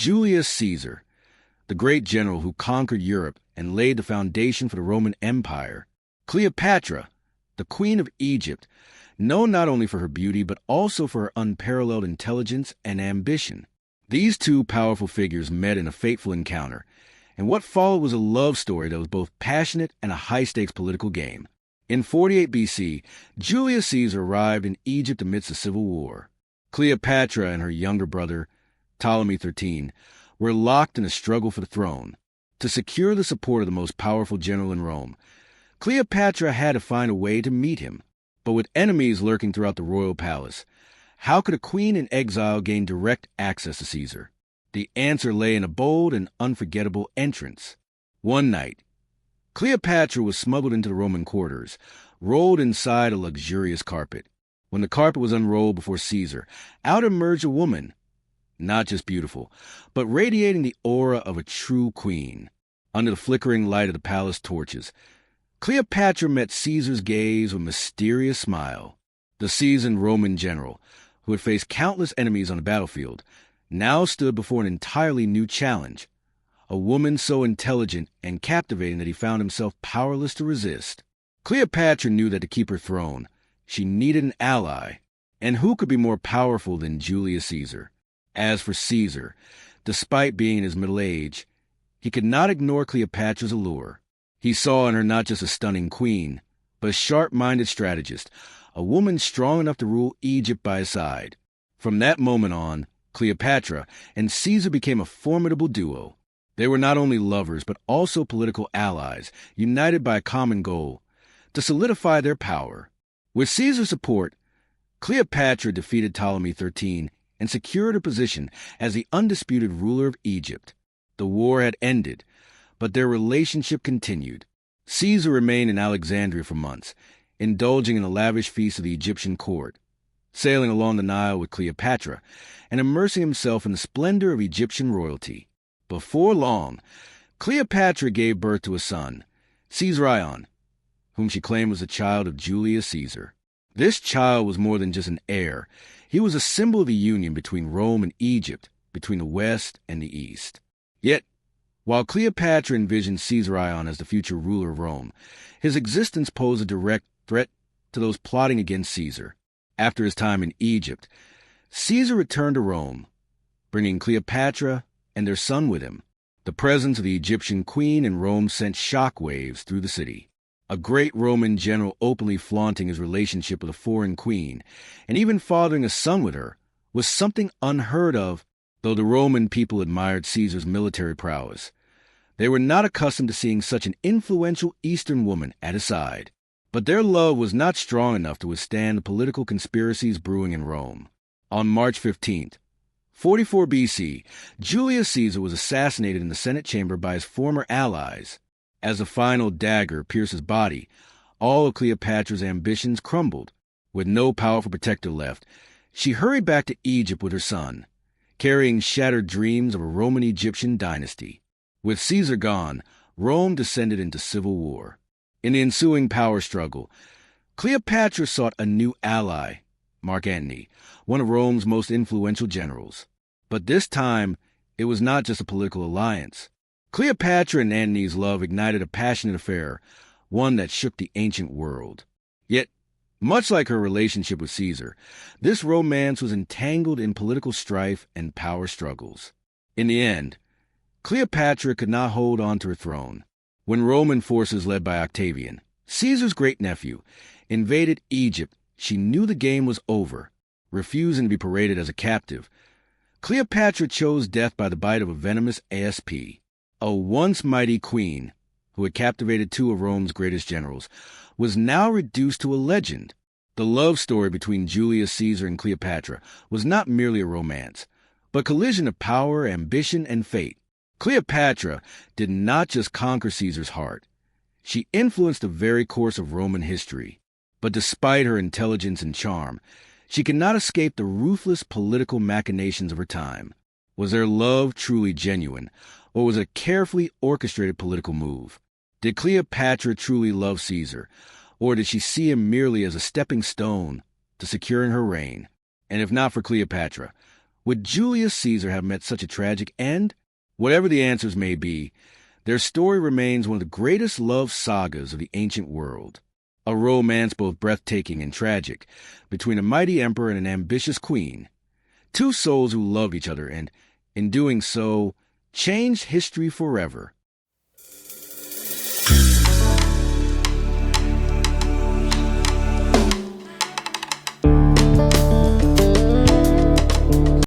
Julius Caesar, the great general who conquered Europe and laid the foundation for the Roman Empire. Cleopatra, the Queen of Egypt, known not only for her beauty but also for her unparalleled intelligence and ambition. These two powerful figures met in a fateful encounter, and what followed was a love story that was both passionate and a high-stakes political game. In 48 BC, Julius Caesar arrived in Egypt amidst a civil war. Cleopatra and her younger brother, Ptolemy XIII, were locked in a struggle for the throne. To secure the support of the most powerful general in Rome, Cleopatra had to find a way to meet him. But with enemies lurking throughout the royal palace, how could a queen in exile gain direct access to Caesar? The answer lay in a bold and unforgettable entrance. One night, Cleopatra was smuggled into the Roman quarters, rolled inside a luxurious carpet. When the carpet was unrolled before Caesar, out emerged a woman, not just beautiful, but radiating the aura of a true queen. Under the flickering light of the palace torches, Cleopatra met Caesar's gaze with a mysterious smile. The seasoned Roman general, who had faced countless enemies on the battlefield, now stood before an entirely new challenge. A woman so intelligent and captivating that he found himself powerless to resist. Cleopatra knew that to keep her throne, she needed an ally, and who could be more powerful than Julius Caesar? As for Caesar, despite being in his middle age, he could not ignore Cleopatra's allure. He saw in her not just a stunning queen, but a sharp-minded strategist, a woman strong enough to rule Egypt by his side. From that moment on, Cleopatra and Caesar became a formidable duo. They were not only lovers, but also political allies, united by a common goal, to solidify their power. With Caesar's support, Cleopatra defeated Ptolemy XIII and secured her position as the undisputed ruler of Egypt. The war had ended, but their relationship continued. Caesar remained in Alexandria for months, indulging in the lavish feasts of the Egyptian court, sailing along the Nile with Cleopatra, and immersing himself in the splendor of Egyptian royalty. Before long, Cleopatra gave birth to a son, Caesarion, whom she claimed was a child of Julius Caesar. This child was more than just an heir. He was a symbol of the union between Rome and Egypt, between the West and the East. Yet, while Cleopatra envisioned Caesarion as the future ruler of Rome, his existence posed a direct threat to those plotting against Caesar. After his time in Egypt, Caesar returned to Rome, bringing Cleopatra and their son with him. The presence of the Egyptian queen in Rome sent shockwaves through the city. A great Roman general openly flaunting his relationship with a foreign queen, and even fathering a son with her, was something unheard of. Though the Roman people admired Caesar's military prowess, they were not accustomed to seeing such an influential Eastern woman at his side. But their love was not strong enough to withstand the political conspiracies brewing in Rome. On March 15th, 44 BC, Julius Caesar was assassinated in the Senate chamber by his former allies. As the final dagger pierced his body, all of Cleopatra's ambitions crumbled. With no powerful protector left, she hurried back to Egypt with her son, carrying shattered dreams of a Roman-Egyptian dynasty. With Caesar gone, Rome descended into civil war. In the ensuing power struggle, Cleopatra sought a new ally, Mark Antony, one of Rome's most influential generals. But this time, it was not just a political alliance. Cleopatra and Antony's love ignited a passionate affair, one that shook the ancient world. Yet, much like her relationship with Caesar, this romance was entangled in political strife and power struggles. In the end, Cleopatra could not hold on to her throne. When Roman forces led by Octavian, Caesar's great-nephew, invaded Egypt, she knew the game was over. Refusing to be paraded as a captive, Cleopatra chose death by the bite of a venomous asp. A once mighty queen, who had captivated two of Rome's greatest generals, was now reduced to a legend. The love story between Julius Caesar and Cleopatra was not merely a romance, but a collision of power, ambition, and fate. Cleopatra did not just conquer Caesar's heart. She influenced the very course of Roman history. But despite her intelligence and charm, she could not escape the ruthless political machinations of her time. Was their love truly genuine, or was it a carefully orchestrated political move? Did Cleopatra truly love Caesar, or did she see him merely as a stepping stone to securing her reign? And if not for Cleopatra, Would Julius Caesar have met such a tragic end? Whatever the answers may be, their story remains one of the greatest love sagas of the ancient world. A romance both breathtaking and tragic, between a mighty emperor and an ambitious queen. Two souls who loved each other and, in doing so, changed history forever.